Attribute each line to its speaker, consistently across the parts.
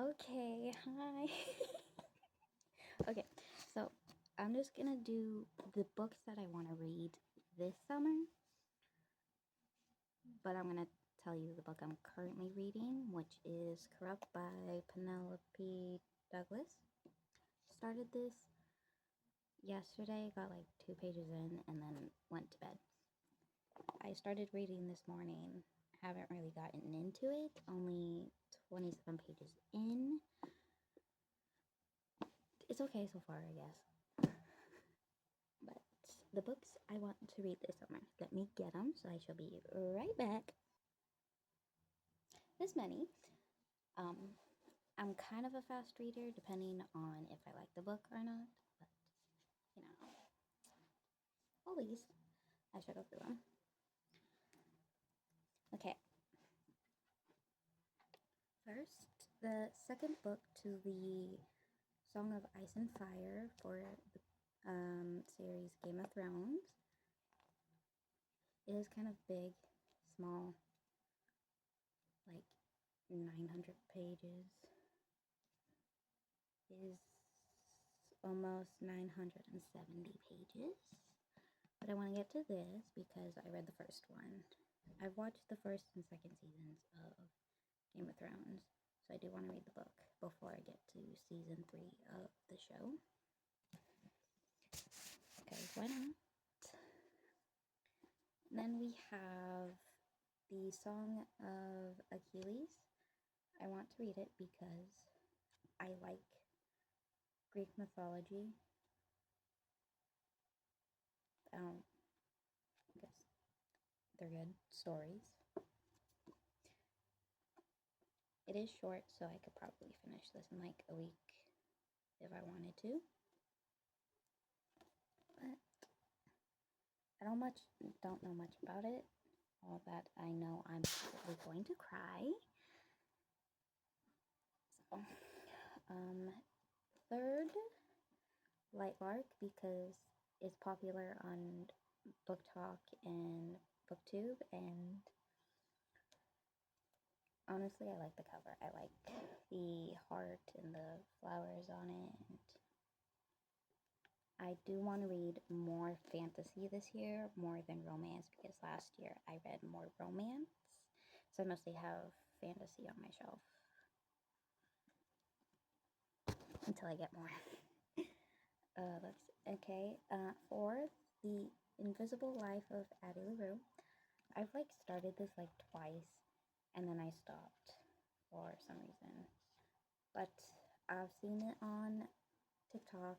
Speaker 1: Okay, hi. Okay, so I'm just gonna do the books that I want to read this summer, but I'm gonna tell you the book I'm currently reading, which is Corrupt by Penelope Douglas. Started this yesterday, got like 2 pages in, and then went to bed. I started reading this morning, haven't really gotten into it, only 27 pages in. It's okay so far, I guess. But the books I want to read this summer. Let me get them, so I shall be right back. This many. Um, I'm kind of a fast reader, depending on if I like the book or not. But you know, always I should go through them. Okay. First, the second book to the Song of Ice and Fire for the series Game of Thrones. It is kind of big, small, like 900 pages. Is almost 970 pages. But I want to get to this because I read the first one. I've watched the first and second seasons of Game of Thrones, so I do want to read the book before I get to season 3 of the show. Because why not? And then we have the Song of Achilles. I want to read it because I like Greek mythology. I guess they're good stories. It is short, so I could probably finish this in like a week if I wanted to. But I don't know much about it. All that I know, I'm probably going to cry. So, third, Lightlark, because it's popular on Book Talk and BookTube, and honestly, I like the cover. I like the heart and the flowers on it. I do want to read more fantasy this year, more than romance, because last year I read more romance. So I mostly have fantasy on my shelf until I get more. Okay. Fourth, The Invisible Life of Addie LaRue. I've like started this like twice, and then I stopped for some reason. But I've seen it on TikTok,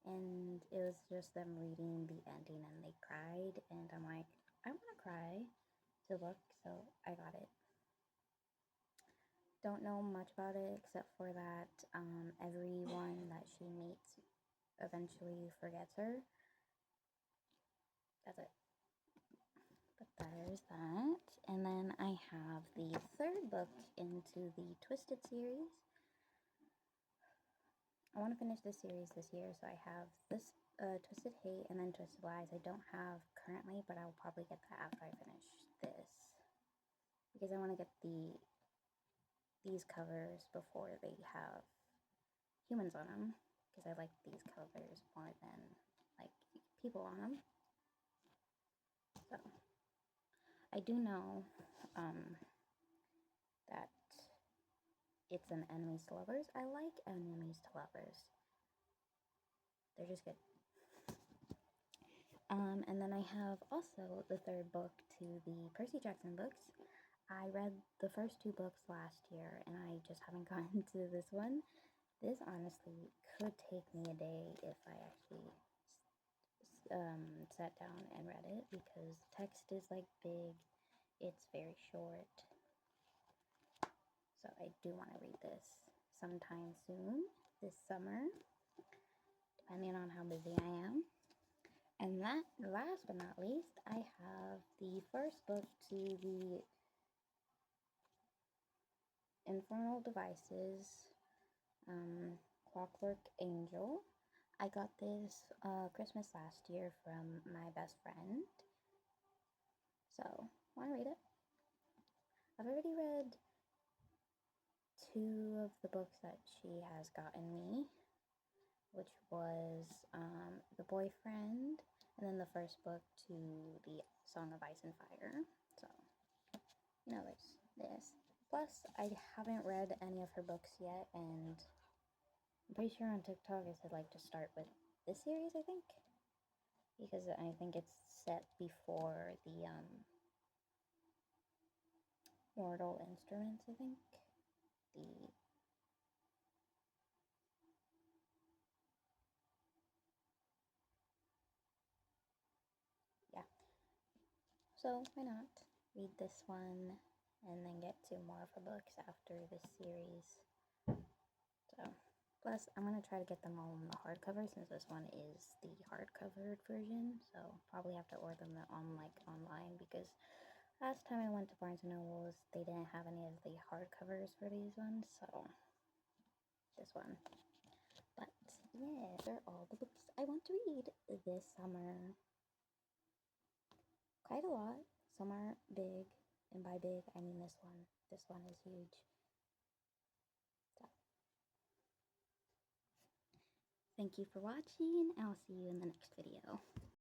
Speaker 1: and it was just them reading the ending, and they cried, and I'm like, I want to cry to look, so I got it. Don't know much about it except for that everyone that she meets eventually forgets her. That's it. But there's that. And then I have the third book into the Twisted series. I want to finish this series this year, so I have this Twisted Hate and then Twisted Lies. I don't have currently, but I will probably get that after I finish this, because I want to get these covers before they have humans on them, because I like these covers more than like people on them. So I do know that it's an enemies to lovers. I like enemies to lovers. They're just good. And then I have also the third book to the Percy Jackson books. I read the first 2 books last year, and I just haven't gotten to this one. This honestly could take me a day if I actually sat down and read it, because text is like big, it's very short. So I do want to read this sometime soon, this summer, depending on how busy I am. And that, last but not least, I have the first book to the Infernal Devices, Clockwork Angel. I got this Christmas last year from my best friend. So, want to read it? I've already read 2 of the books that she has gotten me, which was The Boyfriend, and then the first book to the Song of Ice and Fire. So, you know, there's this. Plus, I haven't read any of her books yet, and I'm pretty sure on TikTok I said like to start with this series, I think, because I think it's set before the Mortal Instruments, I think. The yeah. So why not read this one and then get to more of her books after this series. So plus I'm gonna try to get them all in the hardcover since this one is the hardcover version. So probably have to order them on like online because last time I went to Barnes and Nobles they didn't have any of the hardcovers for these ones. So this one. But yeah, they're all the books I want to read this summer. Quite a lot. Some are big, and by big I mean this one. This one is huge. So, thank you for watching. I'll see you in the next video.